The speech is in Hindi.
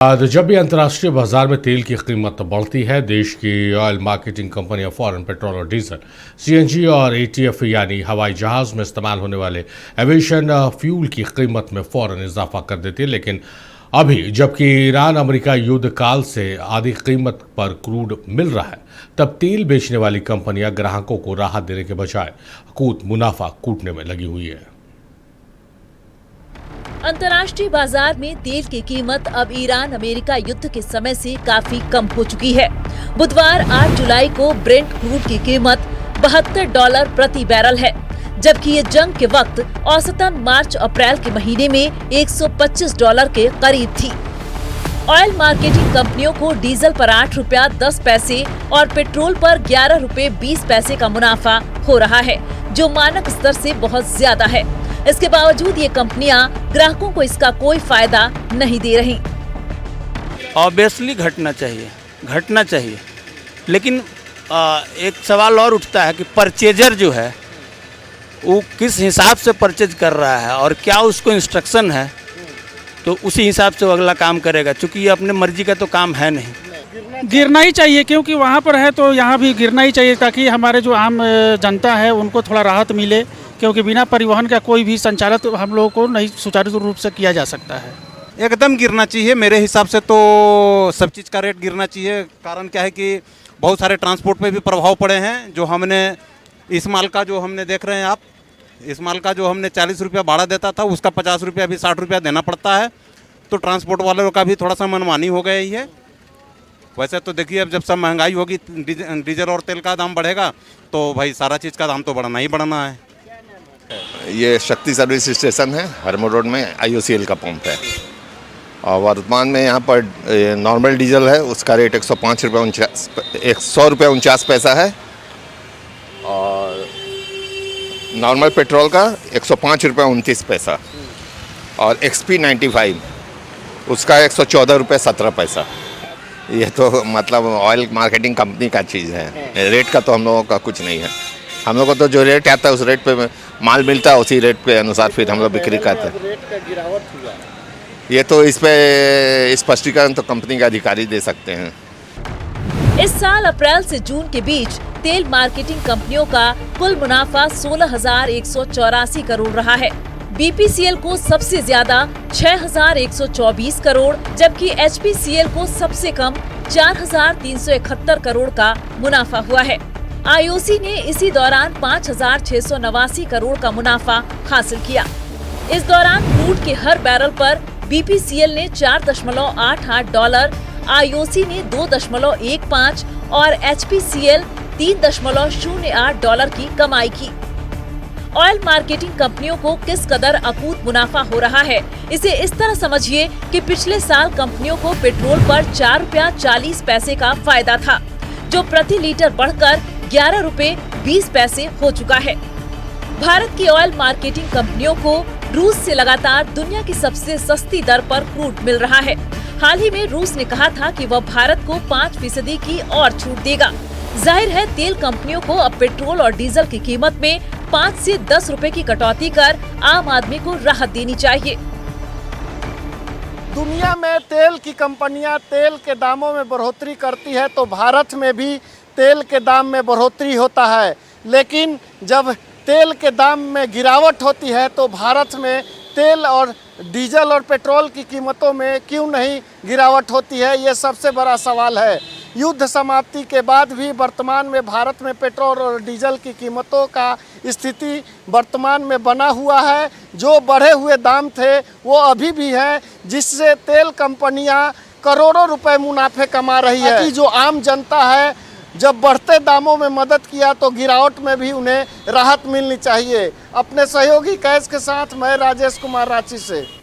आज जब भी अंतर्राष्ट्रीय बाजार में तेल की कीमत बढ़ती है, देश की ऑयल मार्केटिंग कंपनियां फौरन पेट्रोल और डीजल, सीएनजी और एटीएफ यानी हवाई जहाज में इस्तेमाल होने वाले एविएशन फ्यूल की कीमत में फौरन इजाफा कर देती है। लेकिन अभी जबकि ईरान अमेरिका युद्ध काल से आधी कीमत पर क्रूड मिल रहा है, तब तेल बेचने वाली कंपनियां ग्राहकों को राहत देने के बजाय मुनाफा कूटने में लगी हुई है। अंतर्राष्ट्रीय बाजार में तेल की कीमत अब ईरान अमेरिका युद्ध के समय से काफी कम हो चुकी है। बुधवार 8 जुलाई को ब्रेंट क्रूड की कीमत $72 प्रति बैरल है, जबकि ये जंग के वक्त औसतन मार्च अप्रैल के महीने में $125 के करीब थी। ऑयल मार्केटिंग कंपनियों को डीजल पर ₹8.10 और पेट्रोल पर ₹11.20 का मुनाफा हो रहा है, जो मानक स्तर से बहुत ज्यादा है। इसके बावजूद ये कंपनियां ग्राहकों को इसका कोई फायदा नहीं दे रही। ऑब्वियसली घटना चाहिए, लेकिन एक सवाल और उठता है कि परचेजर जो है वो किस हिसाब से परचेज कर रहा है और क्या उसको इंस्ट्रक्शन है, तो उसी हिसाब से वो अगला काम करेगा। चूँकि ये अपने मर्जी का तो काम है नहीं। गिरना ही चाहिए, क्योंकि वहाँ पर है तो यहाँ भी गिरना ही चाहिए, ताकि हमारे जो आम जनता है उनको थोड़ा राहत मिले, क्योंकि बिना परिवहन का कोई भी संचालित हम लोगों को नहीं सुचारू रूप से किया जा सकता है। एकदम गिरना चाहिए, मेरे हिसाब से तो सब चीज़ का रेट गिरना चाहिए। कारण क्या है कि बहुत सारे ट्रांसपोर्ट पे भी प्रभाव पड़े हैं। जो हमने इस माल का जो हमने देख रहे हैं आप, इस माल का जो हमने 40 रुपया भाड़ा देता था, उसका 50 रुपया अभी 60 रुपया देना पड़ता है। तो ट्रांसपोर्ट वालों का भी थोड़ा सा मनमानी हो गया ही है। वैसे तो देखिए, अब जब सब महंगाई होगी, डीजल और तेल का दाम बढ़ेगा, तो भाई सारा चीज़ का दाम तो बढ़ना ही बढ़ना है। ये शक्ति सर्विस स्टेशन है, हरमोर रोड में IOCL का पंप है और वर्तमान में यहाँ पर नॉर्मल डीजल है, उसका रेट $100.49 है और नॉर्मल पेट्रोल का $105.29 और XP 95 उसका $114.17। ये तो मतलब ऑयल मार्केटिंग कंपनी का चीज़ है, रेट का तो हम लोगों का कुछ नहीं है। हम लोग को तो जो रेट आता है उस रेट पे माल मिलता है, उसी रेट पे अनुसार फिर हम लोग बिक्री करते हैं। रेट का गिरावट हुआ, ये तो इस पे स्पष्टीकरण तो कंपनी के अधिकारी दे सकते हैं। इस साल अप्रैल से जून के बीच तेल मार्केटिंग कंपनियों का कुल मुनाफा 16,184 करोड़ रहा है। BPCL को सबसे ज्यादा 6,124 करोड़, जबकि HPCL को सबसे कम 4,371 करोड़ का मुनाफा हुआ है। IOC ने इसी दौरान 5,689 करोड़ का मुनाफा हासिल किया। इस दौरान क्रूड के हर बैरल पर BPCL ने $4.88, IOC ने $2.15 और HPCL $3.08 की कमाई की। ऑयल मार्केटिंग कंपनियों को किस कदर अकूत मुनाफा हो रहा है, इसे इस तरह समझिए कि पिछले साल कंपनियों को पेट्रोल पर $4.40 का फायदा था, जो प्रति लीटर बढ़कर $11.20 हो चुका है। भारत की ऑयल मार्केटिंग कंपनियों को रूस से लगातार दुनिया की सबसे सस्ती दर पर क्रूड मिल रहा है। हाल ही में रूस ने कहा था कि वह भारत को 5% की और छूट देगा। जाहिर है, तेल कंपनियों को अब पेट्रोल और डीजल की कीमत में 5 से 10 रुपए की कटौती कर आम आदमी को राहत देनी चाहिए। दुनिया में तेल की कंपनियां तेल के दामों में बढ़ोतरी करती है, तो भारत में भी तेल के दाम में बढ़ोतरी होता है। लेकिन जब तेल के दाम में गिरावट होती है, तो भारत में तेल और डीजल और पेट्रोल की कीमतों में क्यों नहीं गिरावट होती है, ये सबसे बड़ा सवाल है। युद्ध समाप्ति के बाद भी वर्तमान में भारत में पेट्रोल और डीजल की कीमतों का स्थिति वर्तमान में बना हुआ है। जो बढ़े हुए दाम थे वो अभी भी है, जिससे तेल कंपनियां करोड़ों रुपए मुनाफे कमा रही है। कि जो आम जनता है, जब बढ़ते दामों में मदद किया तो गिरावट में भी उन्हें राहत मिलनी चाहिए। अपने सहयोगी कैश के साथ मैं राजेश कुमार, रांची से।